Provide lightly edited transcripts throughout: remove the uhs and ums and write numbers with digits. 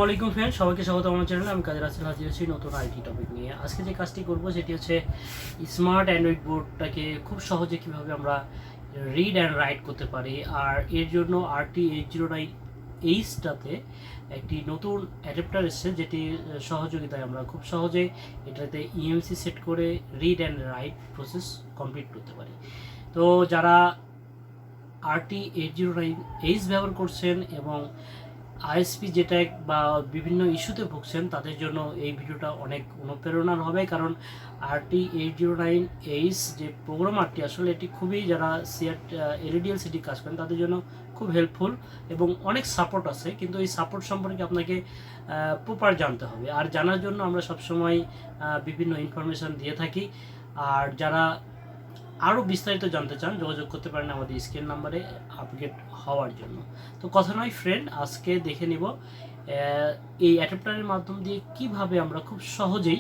আলাইকুম ফ্রেন্ড, সবাইকে স্বাগত আমার চ্যানেলে। আমি কাজী রাসেল হাজির আছি নতুন আইটি টপিক নিয়ে। আজকে যে কাজটি করব সেটি হচ্ছে স্মার্ট অ্যান্ড্রয়েড বোর্ডটাকে খুব সহজে কীভাবে আমরা রিড অ্যান্ড রাইট করতে পারি। আর এর জন্য RT809Hটাতে একটি নতুন অ্যাডাপ্টার এসেছে, যেটি সহযোগিতায় আমরা খুব সহজে এটাতে EMMC সেট করে read and right process complete করতে পারি। তো যারা RT809H ব্যবহার করছেন এবং আইএসপি যেটা বা বিভিন্ন ইস্যুতে ভুগছেন, তাদের জন্য এই ভিডিওটা অনেক অনুপ্রেরণার হবে। কারণ RT809H যে প্রোগ্রামারটি আসলে এটি খুবই, যারা LED LCD কাজ করেন তাদের জন্য খুব হেল্পফুল এবং অনেক সাপোর্ট আছে। কিন্তু এই সাপোর্ট সম্পর্কে আপনাকে প্রপার জানতে হবে, আর জানার জন্য আমরা সবসময় বিভিন্ন ইনফরমেশান দিয়ে থাকি। আর যারা আরও বিস্তারিত জানতে চান, যোগাযোগ করতে পারেন আমাদের স্ক্রিন নাম্বারে আপডেট হওয়ার জন্য। তো কথা নয় ফ্রেন্ড, আজকে দেখে নিব এই অ্যাডাপ্টারের মাধ্যম দিয়ে কিভাবে আমরা খুব সহজেই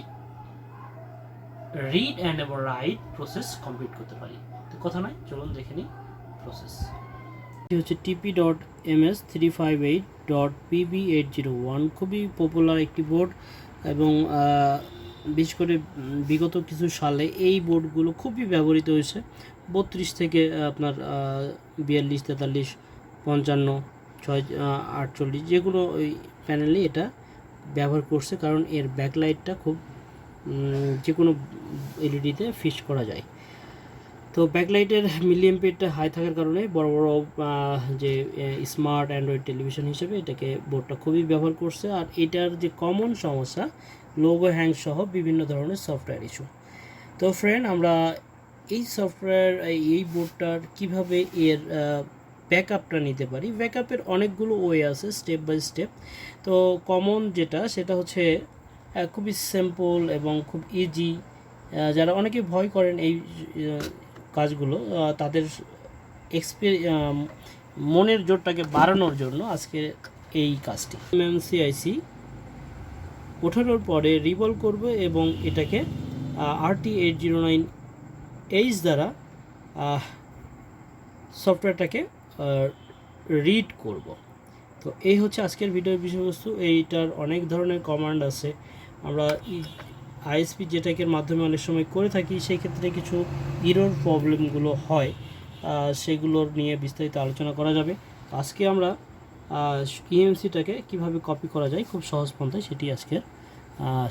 read and right process complete করতে পারি। তো কথা নয়, চলুন দেখে নিই প্রসেস। এটি হচ্ছে TP.MS358.PB801, খুবই পপুলার একটি বোর্ড এবং বিশেষ করে বিগত কিছু সালে এই বোর্ডগুলো খুবই ব্যবহৃত হয়েছে। 32 থেকে আপনার 42, 43, 55, 48 যেগুলো ওই প্যানেলে এটা ব্যবহার করছে, কারণ এর ব্যাকলাইটটা খুব যে কোনো এলইডিতে ফিক্স করা যায়। তো ব্যাকলাইটের মিলিএমপিয়ারটা হাই থাকার কারণে বড় বড় যে স্মার্ট অ্যান্ড্রয়েড টেলিভিশন হিসেবে এটাকে বোর্ডটা খুবই ব্যবহার করছে। আর এটার যে কমন সমস্যা, লোগো হ্যাং সহ বিভিন্ন ধরনের সফটওয়্যার ইস্যু। তো ফ্রেন্ড, আমরা এই সফটওয়্যার এই বোর্ডটার কিভাবে এর ব্যাকআপটা নিতে পারি। ব্যাকআপের অনেকগুলো ওয়ে আছে, স্টেপ বাই স্টেপ। তো কমন যেটা, সেটা হচ্ছে খুবই সিম্পল এবং খুব ইজি। যারা অনেকে ভয় করেন এই কাজগুলো, তাদের মনের জোরটাকে বাড়ানোর জন্য আজকে এই কাজটি। EMMC IC ওঠানোর পরে রিভলভ করব এবং এটাকে RT809H দ্বারা সফটওয়্যারটাকে রিড করব। তো এই হচ্ছে আজকের ভিডিওর বিষয়বস্তু। এইটার অনেক ধরনের কমান্ড আছে, আমরা আইএসপি যেটাকের মাধ্যমে অনেক সময় করে থাকি। সেই ক্ষেত্রে কিছু ইরর প্রবলেমগুলো হয়, সেগুলোর নিয়ে বিস্তারিত আলোচনা করা যাবে। আজকে আমরা EMMCটাকে কিভাবে কপি করা যায় খুব সহজ পন্থায়, সেটি আজকে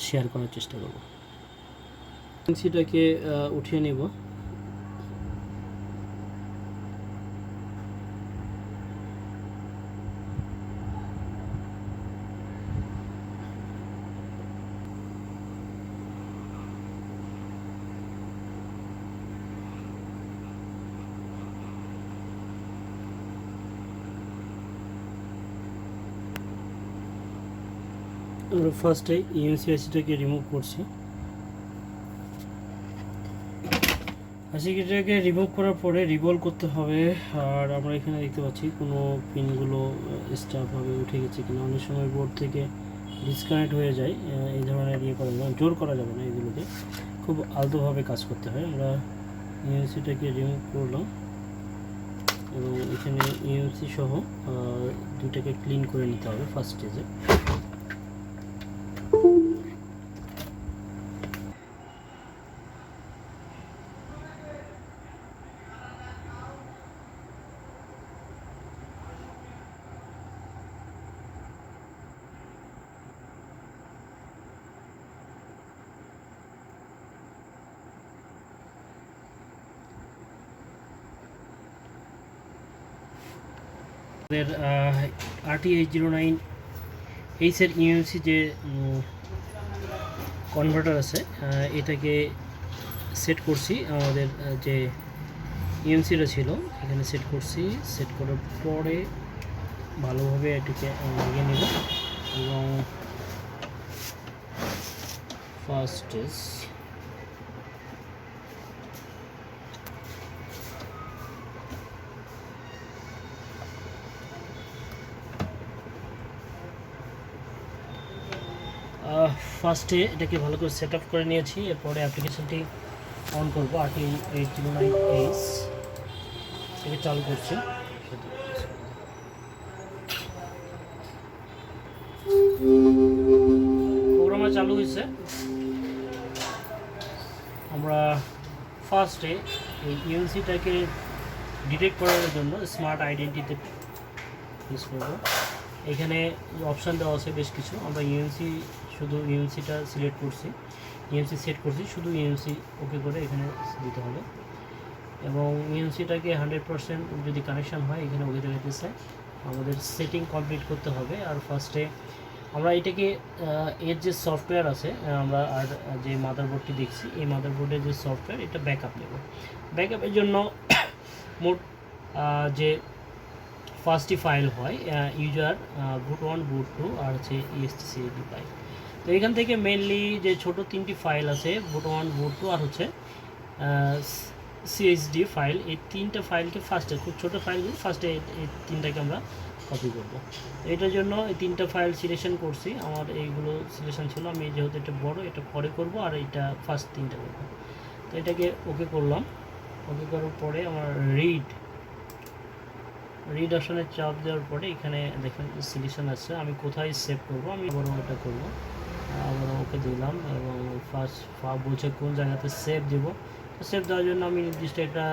শেয়ার করার চেষ্টা করব। EMMCটাকে উঠিয়ে নেব। আমরা ফার্স্টে EMMC ICটাকে রিমুভ করছি। আইসিটাকে রিমুভ করার পরে রিভলভ করতে হবে। আর আমরা এখানে দেখতে পাচ্ছি কোনো পিনগুলো স্টাফভাবে উঠে গেছে কিনা। অনেক সময় বোর্ড থেকে ডিসকানেক্ট হয়ে যায়, এই ধরনের ইয়ে করা যাবে, জোর করা যাবে না, এগুলোকে খুব আলতোভাবে কাজ করতে হয়। আমরা EMMCটাকে রিমুভ করলাম এবং এখানে EMMC সহ দুটাকে ক্লিন করে নিতে হবে ফার্স্ট স্টেজে। আমাদের RT809H এর EMMC যে কনভার্টার আছে, এটাকে সেট করছি। আমাদের যে EMMCটা ছিল এখানে সেট করছি। সেট করার পরে ভালোভাবে এটাকে লাগিয়ে নেব এবং ফার্স্ট স্টেজ ফার্স্টে এটাকে ভালো করে সেট আপ করে নিয়েছি। এরপরে অ্যাপ্লিকেশনটি অন করব। RT809H থেকে চালু করছি। প্রোগ্রামে চালু হয়েছে। আমরা ফার্স্টে এই ইএমসিটাকে ডিটেক্ট করার জন্য স্মার্ট আইডেন্টিটি ইউজ করব। এখানে অপশান দেওয়া আছে বেশ কিছু। আমরা ইএমসি শুধু ইএমসিটা সিলেক্ট করছি, ইএমসি সেট করছি, শুধু ইএমসি ওকে করে এখানে দিতে হবে। এবং ইএমসিটাকে 100% যদি কানেকশান হয় এখানে ওকে দেখাতেছে। আমাদের সেটিং কমপ্লিট করতে হবে। আর ফার্স্টে আমরা এটাকে এর যে সফটওয়্যার আছে, আমরা আর যে মাদারবোর্ডটি দেখছি এই মাদারবোর্ডের যে সফটওয়্যার এটা ব্যাকআপ নেব। ব্যাকআপের জন্য মোট যে ফার্স্টই ফাইল হয় ইউজার বুট 1 বুট 2 আর হচ্ছে ESTCD ফাইল। তো এখান থেকে মেনলি যে ছোট 3টি ফাইল আছে বুট 1 বুট 2 আর হচ্ছে CSD ফাইল, এই 3টা ফাইলকে ফার্স্টে, খুব ছোটো ফাইলগুলো ফার্স্টে এই 3টাকে আমরা কপি করব। তো এটার জন্য এই 3টা ফাইল সিলেকশন করছি। আমার এইগুলো সিলেকশন ছিল, আমি যেহেতু এটা বড় এটা পরে করব আর এটা ফার্স্ট 3টা করব। তো এটাকে ওকে করলাম। ওকে করার পরে আমার রিড অপশানে চাপ দেওয়ার পরে এখানে দেখেন সিলেকশন আছে, আমি কোথায় সেভ করব। আমি বড় ওটা করব, আবার ওকে দিলাম এবং ফার্স্ট বলছে কোন জায়গাতে সেভ দেব। তো সেভ দেওয়ার জন্য আমি নির্দিষ্ট একটা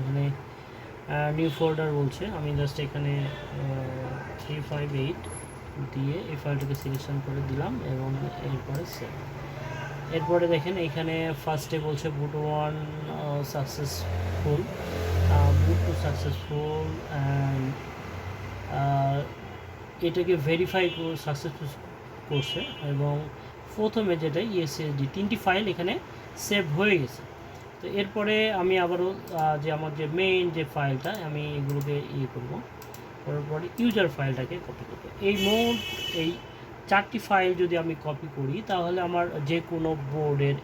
মানে নিউ ফোল্ডার বলছে, আমি জাস্ট এখানে 358 দিয়ে এই ফাইলটাকে সিলেকশন করে দিলাম এবং এরপরে সেভ। এরপরে দেখেন এখানে ফার্স্টে বলছে বুট 1 সাকসেসফুল, বুট 2 সাকসেসফুল অ্যান্ড এটাকে ভেরিফাই সাকসেসফুল করছে। এবং প্রথমে যেটা ESSD 3টি ফাইল এখানে সেভ হয়ে গেছে। তো এরপরে আমি আবারও যে আমার যে মেইন যে ফাইলটা আমি এগুলোকে করব, করার পরে ইউজার ফাইলটাকে কপি করব। এই 4টি ফাইল যদি আমি কপি করি তাহলে আমার যে কোনো বোর্ডের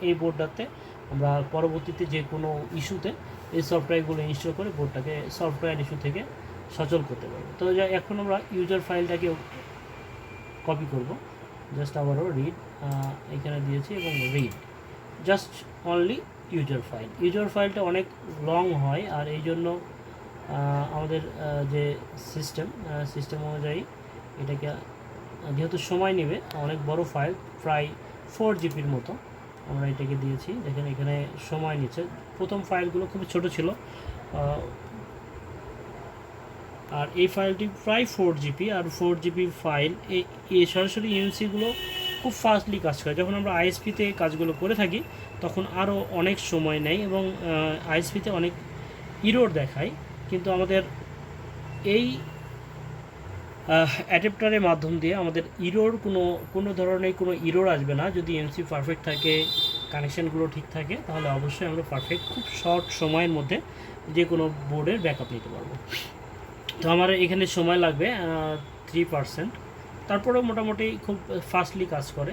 এই বোর্ডটাতে আমরা পরবর্তীতে যে কোনো ইস্যুতে এই সফটওয়্যারগুলো ইনস্টল করে বোর্ডটাকে সফটওয়্যার ইস্যু থেকে সচল করতে পারবো। তো এখন আমরা ইউজার ফাইলটাকে কপি করব। জাস্ট আবারও রিড এখানে দিয়েছি এবং রিড জাস্ট অনলি ইউজার ফাইলটা অনেক লং হয় আর এই জন্য আমাদের যে সিস্টেম অনুযায়ী এটাকে যেহেতু সময় নেবে, অনেক বড় ফাইল প্রায় 4 জিবির মতো আমরা এটাকে দিয়েছি। দেখেন এখানে সময় নিচ্ছে। প্রথম ফাইলগুলো খুবই ছোট ছিল আর এই ফাইলটি প্রায় 4 জিবি। আর 4 জিবি ফাইল এই সরাসরি ইএমসিগুলো খুব ফাস্টলি কাজ করে। যখন আমরা আইএসপিতে কাজগুলো করে থাকি তখন আরও অনেক সময় নেয় এবং আইএসপিতে অনেক ইরোর দেখায়, কিন্তু আমাদের এই অ্যাডাপ্টারের মাধ্যম দিয়ে আমাদের কোনো ধরনের কোনো ইরোর আসবে না। যদি এমসি পারফেক্ট থাকে, কানেকশানগুলো ঠিক থাকে, তাহলে অবশ্যই আমরা পারফেক্ট খুব শর্ট সময়ের মধ্যে যে কোনো বোর্ডের ব্যাকআপ নিতে পারবো। তো আমার এখানে সময় লাগবে 3%, তারপরেও মোটামুটি খুব ফাস্টলি কাজ করে।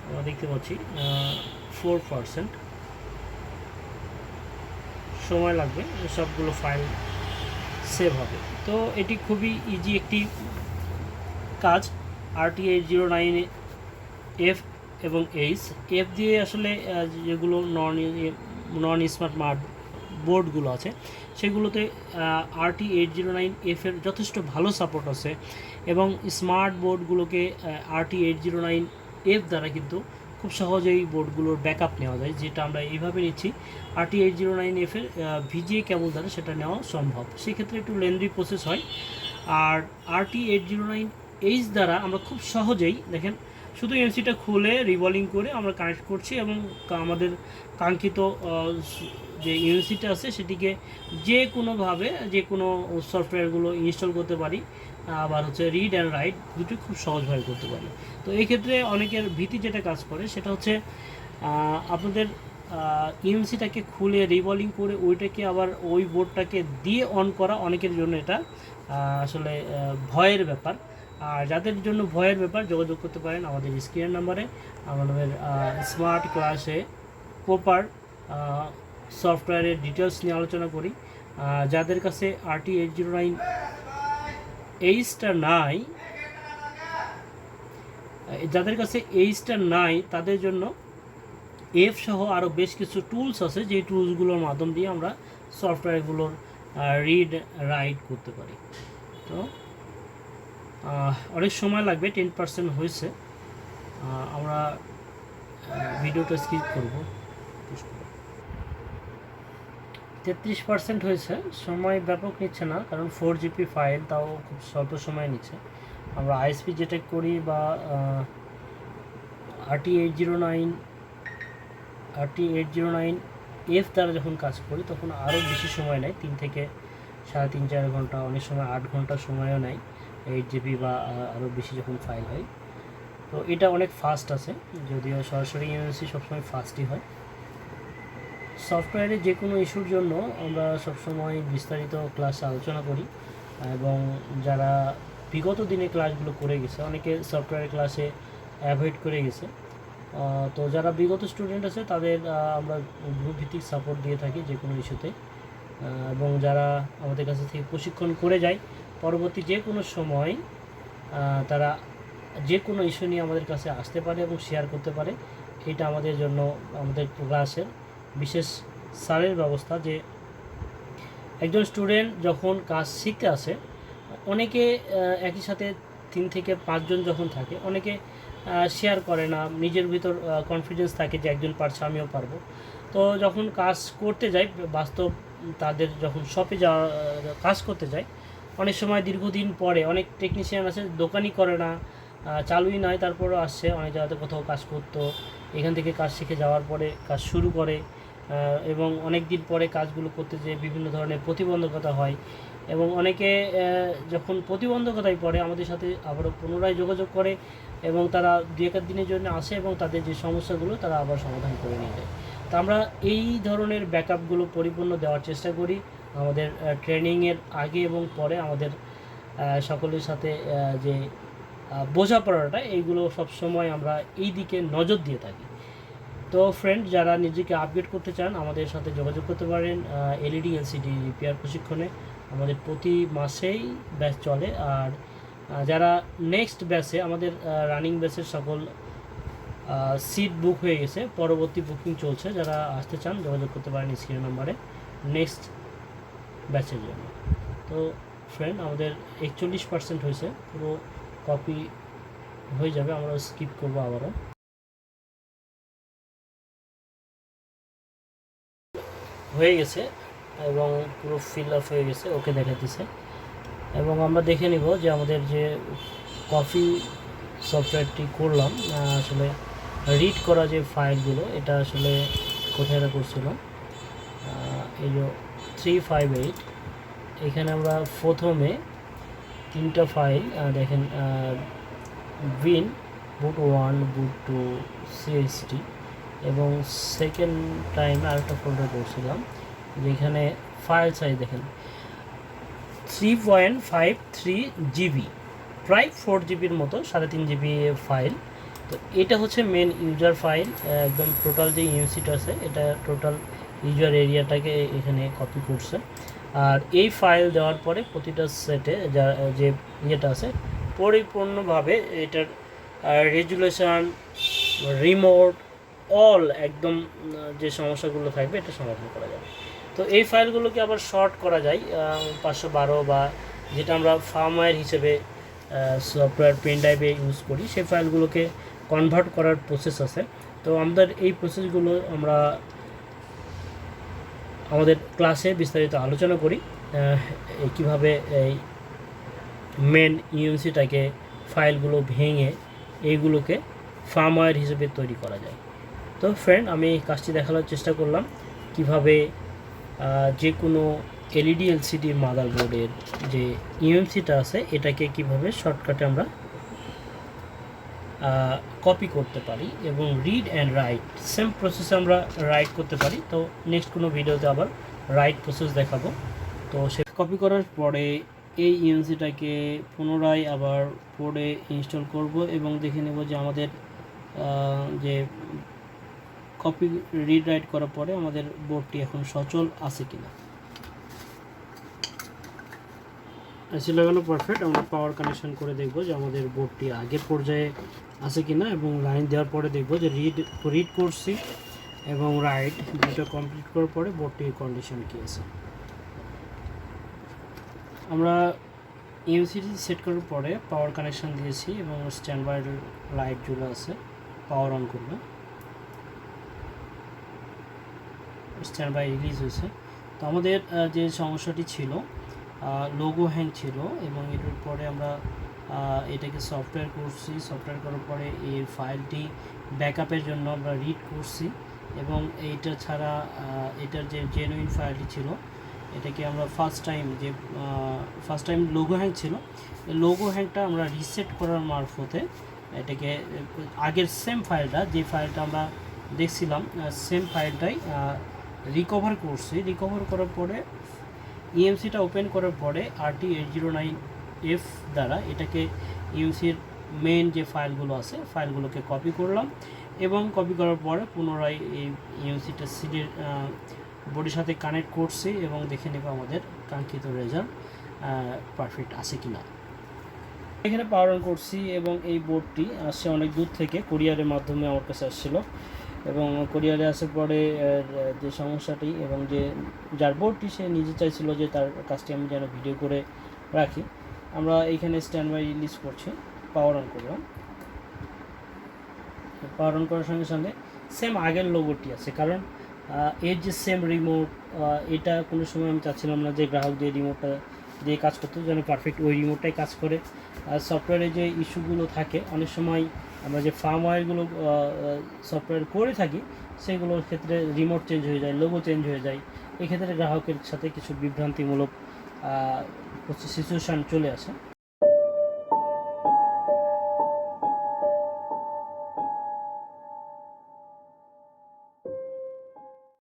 আমরা দেখতে পাচ্ছি 4% সময় লাগবে, সবগুলো ফাইল সেভ হবে। তো এটি খুবই ইজি একটি কাজ। RT809F এবং F দিয়ে আসলে যেগুলো নন স্মার্ট বোর্ডগুলো আছে সেগুলোতে RT809F এর যথেষ্ট ভালো সাপোর্ট আছে এবং স্মার্ট বোর্ডগুলোকে RT809F দ্বারা কিন্তু খুব সহজেই বোর্ডগুলোর ব্যাকআপ নেওয়া যায়, যেটা আমরা এইভাবে নিচ্ছি। RT809F এর VGA কেবল দ্বারা সেটা নেওয়া সম্ভব, সেক্ষেত্রে একটু লেন্দি প্রসেস হয়। আর RT809H দ্বারা আমরা খুব সহজেই দেখেন শুধু এমসিটা খুলে রিভলভিং করে আমরা কানেক্ট করছি এবং আমাদের কাঙ্ক্ষিত যে ইউনিসিটা আছে সেটিকে যে কোনোভাবে যে কোনো সফটওয়্যারগুলো ইনস্টল করতে পারি, আবার হচ্ছে রিড অ্যান্ড রাইট দুটোই খুব সহজভাবে করতে পারি। তো এই ক্ষেত্রে অনেকের ভীতি যেটা কাজ করে সেটা হচ্ছে আপনাদের ইএমসিটাকে খুলে রিভলভিং করে ওইটাকে আবার ওই বোর্ডটাকে দিয়ে অন করা অনেকের জন্য এটা আসলে ভয়ের ব্যাপার। আর যাদের জন্য ভয়ের ব্যাপার যোগাযোগ করতে পারেন আমাদের স্ক্রিনের নাম্বারে। আমাদের স্মার্ট ক্লাসে প্রপার সফটওয়্যারের ডিটেলস নিয়ে আলোচনা করি। যাদের কাছে RT809Hটা নাই, তাদের জন্য এফ সহ আরও বেশ কিছু টুলস আছে, যে টুলসগুলোর মাধ্যম দিয়ে আমরা সফটওয়্যারগুলোর রিড রাইট করতে পারি। তো অনেক সময় লাগবে, 10% হয়েছে। আমরা ভিডিওটা স্কিপ করব। 33% হয়েছে, সময় ব্যাপক নিচ্ছে না, কারণ 4 GB ফাইল, তাও খুব স্বল্প সময় নিচ্ছে। আমরা আইএসপি যেটা করি বা RT809F দ্বারা যখন কাজ করি তখন আরও বেশি সময় নেয়, 3 থেকে 3.5-4 ঘন্টা, অনেক সময় 8 ঘন্টা সময়ও নেয় 8 GB বা আরও বেশি যখন ফাইল হয়। তো এটা অনেক ফাস্ট আছে, যদিও সরাসরি ইএমএমসি সবসময় ফাস্টই হয়। সফটওয়্যারে যে কোনো ইস্যুর জন্য আমরা সবসময় বিস্তারিত ক্লাসে আলোচনা করি, এবং যারা বিগত দিনে ক্লাসগুলো করে গেছে, অনেকে সফটওয়্যারের ক্লাসে অ্যাভয়েড করে গেছে, তো যারা বিগত স্টুডেন্ট আছে তাদের আমরা গ্রুপ ভিত্তিক সাপোর্ট দিয়ে থাকি যে কোনো ইস্যুতে, এবং যারা আমাদের কাছে থেকে প্রশিক্ষণ করে যায় পরবর্তী যে কোনো সময় তারা যে কোনো ইস্যু নিয়ে আমাদের কাছে আসতে পারে এবং শেয়ার করতে পারে। এটা আমাদের জন্য আমাদের ক্লাসের বিশেষ স্যারের ব্যবস্থা, যে একজন স্টুডেন্ট যখন কাজ শিখতে আসে, অনেকে একই সাথে 3 থেকে 5 জন যখন থাকে, অনেকে শেয়ার করে না, নিজের ভিতর কনফিডেন্স থাকে যে একজন পারছে আমিও পারবো। তো যখন কাজ করতে যাই, বাস্তব তাদের যখন শপে যাওয়া কাজ করতে যায়, অনেক সময় দীর্ঘদিন পরে অনেক টেকনিশিয়ান আছে দোকানই করে না, চালুই নয়, তারপরও আসছে, অনেক জায়গাতে কোথাও কাজ করতো, এখান থেকে কাজ শিখে যাওয়ার পরে কাজ শুরু করে, এবং অনেক দিন পরে কাজগুলো করতে যেয়ে বিভিন্ন ধরনের প্রতিবন্ধকতা হয়, এবং অনেকে যখন প্রতিবন্ধকতায় পড়ে আমাদের সাথে আবারও পুনরায় যোগাযোগ করে, এবং তারা 2-1 দিনের জন্য আসে এবং তাদের যে সমস্যাগুলো তারা আবার সমাধান করে নিয়ে যায়। তো আমরা এই ধরনের ব্যাকআপগুলো পরিপূর্ণ দেওয়ার চেষ্টা করি আমাদের ট্রেনিংয়ের আগে এবং পরে। আমাদের সকলের সাথে যে বোঝাপড়াটা, এইগুলো সবসময় আমরা এই দিকে নজর দিয়ে থাকি। তো ফ্রেন্ড, যারা নিজেকে আপডেট করতে চান আমাদের সাথে যোগাযোগ করতে পারেন। এলইডি এলসিডি রিপেয়ার প্রশিক্ষণে আমাদের প্রতি মাসেই ব্যাচ চলে, আর যারা নেক্সট ব্যাচে, আমাদের রানিং ব্যাচের সকল সিট বুক হয়ে গেছে, পরবর্তী বুকিং চলছে, যারা আসতে চান যোগাযোগ করতে পারেন স্ক্রিন নাম্বারে নেক্সট ব্যাচের জন্য। তো ফ্রেন্ড, আমাদের 41% হয়েছে, পুরো কপি হয়ে যাবে, আমরা স্কিপ করবো আবারও। হয়ে গেছে এবং পুরো ফিল আপ হয়ে গেছে, ওকে দেখাতেছে, এবং আমরা দেখে নিব যে আমাদের যে কপি সফটওয়্যারটি করলাম, আসলে রিড করা যে ফাইলগুলো, এটা আসলে কোথায় করছিলাম, এই যে 358, এখানে আমরা প্রথমে 3টা ফাইল দেখেন, বিন বুট 1, বুট 2, সিএসটি, এবং সেকেন্ড টাইম আরেকটা ফোল্ডার করছিলাম, যেখানে ফাইল সাইজ দেখেন 3.53 জিবি, প্রায় 4 জিবির মতো, 3.5 জিবি ফাইল। তো এটা হচ্ছে মেন ইউজার ফাইল, একদম টোটাল যে ইউনিটটা আছে এটা টোটাল ইউজার এরিয়াটাকে এখানে কপি করছে। আর এই ফাইল দেওয়ার পরে প্রতিটা সেটে যে ইয়েটা আছে পরিপূর্ণভাবে এটার রেজুলেশন, রিমোট, অল একদম যে সমস্যাগুলো থাকবে এটা সমাধান করা যাবে। তো এই ফাইলগুলোকে আবার শর্ট করা যায় 512, বা যেটা আমরা ফার্মওয়্যার হিসেবে সফটওয়্যার পেন ড্রাইভে ইউজ করি, সেই ফাইলগুলোকে কনভার্ট করার প্রসেস আছে। তো আমাদের এই প্রসেসগুলো আমরা আমাদের ক্লাসে বিস্তারিত আলোচনা করি, কীভাবে এই মেন ইউএমসিটাকে ফাইলগুলো ভেঙে এইগুলোকে ফার্মওয়্যার হিসেবে তৈরি করা যায়। তো ফ্রেন্ড, আমি কাজটি দেখানোর চেষ্টা করলাম কিভাবে যে কোনো এলইডি এলসিডি মাদারবোর্ডের যে ইউএমসিটা আছে এটাকে কিভাবে শর্টকাটে আমরা কপি করতে পারি, এবং রিড অ্যান্ড রাইট সেম প্রসেসে আমরা রাইট করতে পারি। তো নেক্সট কোনো ভিডিওতে আবার রাইট প্রসেস দেখাবো। তো সে কপি করার পরে এই ইউএমসিটাকে পুনরায় আবার বোর্ডে ইনস্টল করব, এবং দেখে নেব যে আমাদের যে কপি রিড রাইট করার পরে আমাদের বোর্ডটি এখন সচল আছে কিনা। এসি লাগানো পারফেক্ট, আমরা পাওয়ার কানেকশন করে দেখব যে আমাদের বোর্ডটি আগের পর্যায়ে আছে কিনা, এবং লাইন দেওয়ার পরে দেখব যে রিড করছি এবং রাইট দুটো কমপ্লিট করার পরে বোর্ডটির কন্ডিশন কী আছে। আমরা ইএমসিটি সেট করার পরে পাওয়ার কানেকশান দিয়েছি এবং স্ট্যান্ড বাই লাইট জ্বলে আছে। পাওয়ার অন করবে, স্ট্যান্ড বাই রিলিজ হয়েছে। তো আমাদের যে সমস্যাটি ছিল, লোগো হ্যাং ছিল এবং এটার পরে আমরা এটাকে সফটওয়্যার করছি। সফটওয়্যার করার পরে এই ফাইলটি ব্যাকআপের জন্য আমরা রিড করছি এবং এইটা ছাড়া এটার যে জেনুইন ফাইলটি ছিল এটাকে আমরা ফার্স্ট টাইম লোগো হ্যাং ছিল, এই লোগো হ্যাংটা আমরা রিসেট করার মারফতে এটাকে আগের সেম ফাইলটা, যে ফাইলটা আমরা দেখছিলাম সেম ফাইলটাই রিকভার করছি। রিকভার করার পরে ইএমসিটা ওপেন করার পরে RT809F দ্বারা এটাকে ইএমসির মেন যে ফাইলগুলো আছে ফাইলগুলোকে কপি করলাম এবং কপি করার পরে পুনরায় এই ইএমসিটা সিডির বোর্ডের সাথে কানেক্ট করছি এবং দেখে নেব আমাদের কাঙ্ক্ষিত রেজাল্ট পারফেক্ট আছে কি না। এখানে পাওয়ার অন করছি এবং এই বোর্ডটি আসছে অনেক দূর থেকে, কুরিয়ারের মাধ্যমে আমার কাছে আসছিলো এবং কুরিয়ারে আসার পরে যে সমস্যাটি এবং যার বোর্ডটি সে নিজে চাইছিল যে তার কাজটি আমি যেন ভিডিও করে রাখি। আমরা এইখানে স্ট্যান্ড বাই রিলিজ করছি, পাওয়ার অন করলাম। পাওয়ার অন করার সঙ্গে সঙ্গে সেম আগের লোগোটি আছে, কারণ এর যে সেম রিমোট, এটা কোনো সময় আমি চাচ্ছিলাম না যে গ্রাহক যে রিমোটটা দিয়ে কাজ করতে যেন পারফেক্ট ওই রিমোটটাই কাজ করে। সফটওয়্যারে যে ইস্যুগুলো থাকে অনেক সময় আমরা যে ফার্মওয়্যারগুলো সফটওয়্যার করে থাকি সেগুলোর ক্ষেত্রে রিমোট চেঞ্জ হয়ে যায়, লোগো চেঞ্জ হয়ে যায়, এক্ষেত্রে গ্রাহকের সাথে কিছু বিভ্রান্তিমূলক সিচুয়েশান চলে আসে।